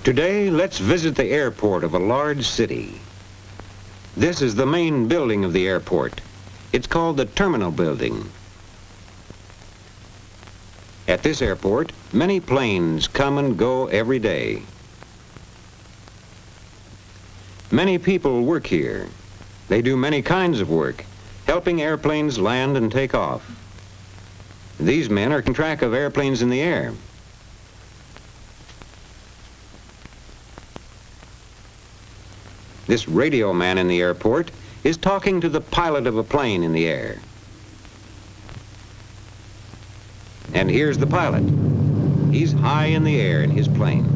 Today, let's visit the airport of a large city. This is the main building of the airport. It's called the Terminal Building. At this airport, many planes come and go every day. Many people work here. They do many kinds of work, helping airplanes land and take off. These men are keeping track of airplanes in the air. This radio man in the airport is talking to the pilot of a plane in the air. And here's the pilot. He's high in the air in his plane.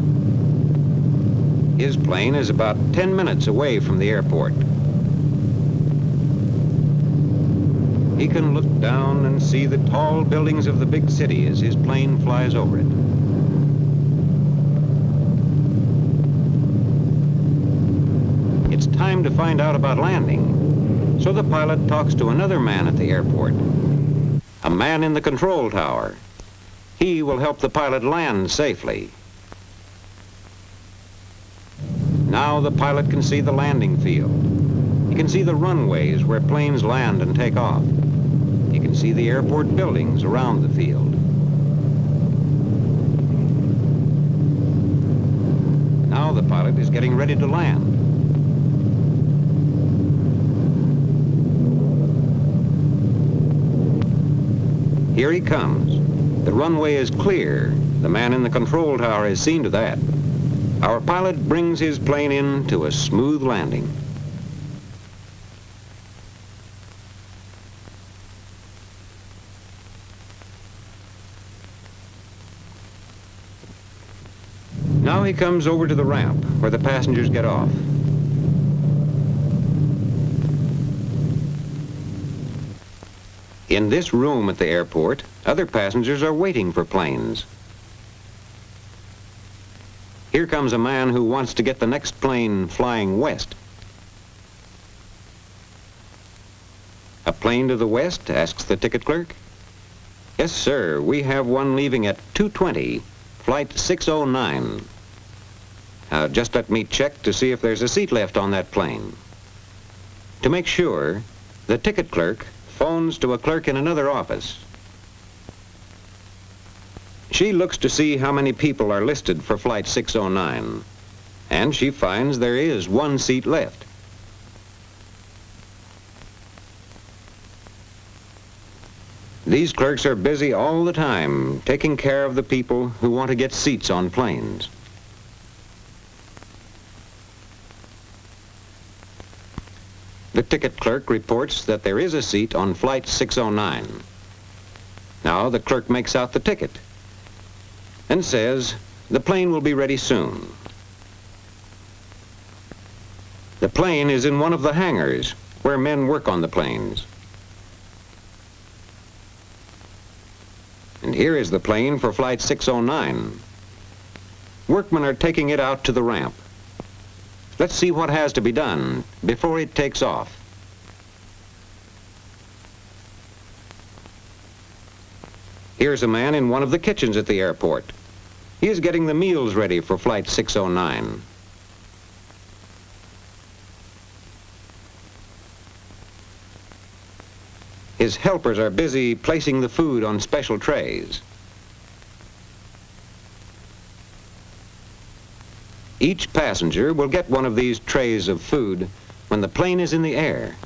His plane is about 10 minutes away from the airport. He can look down and see the tall buildings of the big city as his plane flies over it. It's time to find out about landing. So the pilot talks to another man at the airport, a man in the control tower. He will help the pilot land safely. Now the pilot can see the landing field. He can see the runways where planes land and take off. He can see the airport buildings around the field. Now the pilot is getting ready to land. Here he comes. The runway is clear. The man in the control tower has seen to that. Our pilot brings his plane in to a smooth landing. Now he comes over to the ramp where the passengers get off. In this room at the airport, other passengers are waiting for planes. Here comes a man who wants to get the next plane flying west. A plane to the west, asks the ticket clerk. Yes, sir, we have one leaving at 2:20, flight 609. Just let me check to see if there's a seat left on that plane. To make sure, the ticket clerk phones to a clerk in another office. She looks to see how many people are listed for flight 609, and she finds there is one seat left. These clerks are busy all the time taking care of the people who want to get seats on planes. The ticket clerk reports that there is a seat on flight 609. Now the clerk makes out the ticket and says the plane will be ready soon. The plane is in one of the hangars where men work on the planes. And here is the plane for flight 609. Workmen are taking it out to the ramp. Let's see what has to be done before it takes off. Here's a man in one of the kitchens at the airport. He is getting the meals ready for flight 609. His helpers are busy placing the food on special trays. Each passenger will get one of these trays of food when the plane is in the air.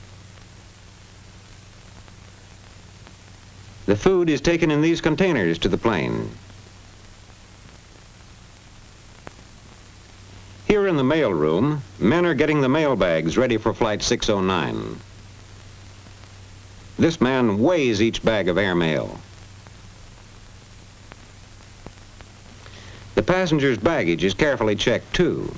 The food is taken in these containers to the plane. Here in the mail room, men are getting the mail bags ready for flight 609. This man weighs each bag of airmail. The passenger's baggage is carefully checked too.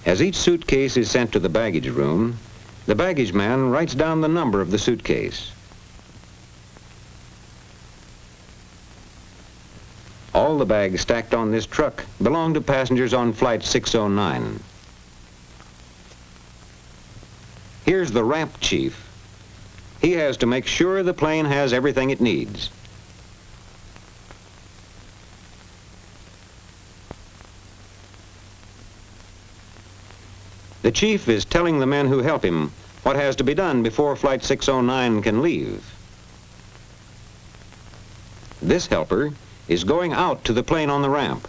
As each suitcase is sent to the baggage room, the baggage man writes down the number of the suitcase. All All the bags stacked on this truck belong to passengers on Flight 609. Here's the ramp chief. He has to make sure the plane has everything it needs. The chief is telling the men who help him what has to be done before Flight 609 can leave. This helper is going out to the plane on the ramp.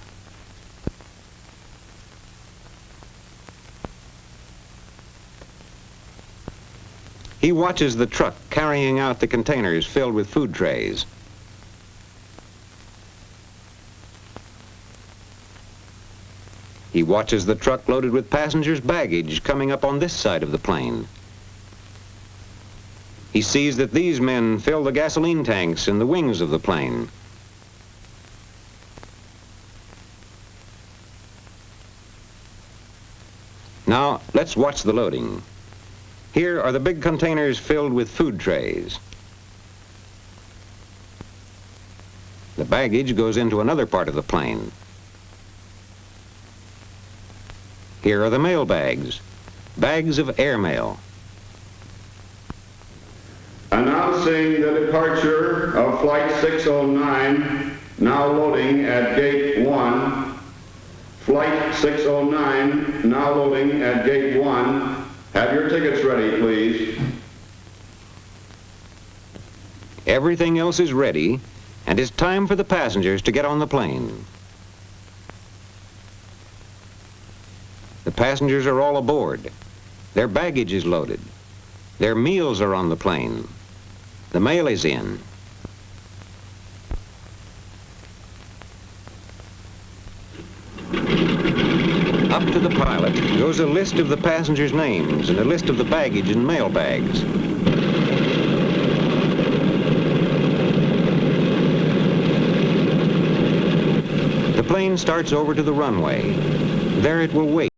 He watches the truck carrying out the containers filled with food trays. He watches the truck loaded with passengers' baggage coming up on this side of the plane. He sees that these men fill the gasoline tanks in the wings of the plane. Now, let's watch the loading. Here are the big containers filled with food trays. The baggage goes into another part of the plane. Here are the mail bags, bags of airmail. Announcing the departure of Flight 609, now loading at Gate 1. Flight 609, now loading at Gate 1. Have your tickets ready, please. Everything else is ready, and it's time for the passengers to get on the plane. The passengers are all aboard. Their baggage is loaded. Their meals are on the plane. The mail is in. Up to the pilot goes a list of the passengers' names and a list of the baggage and mail bags. The plane starts over to the runway. There it will wait.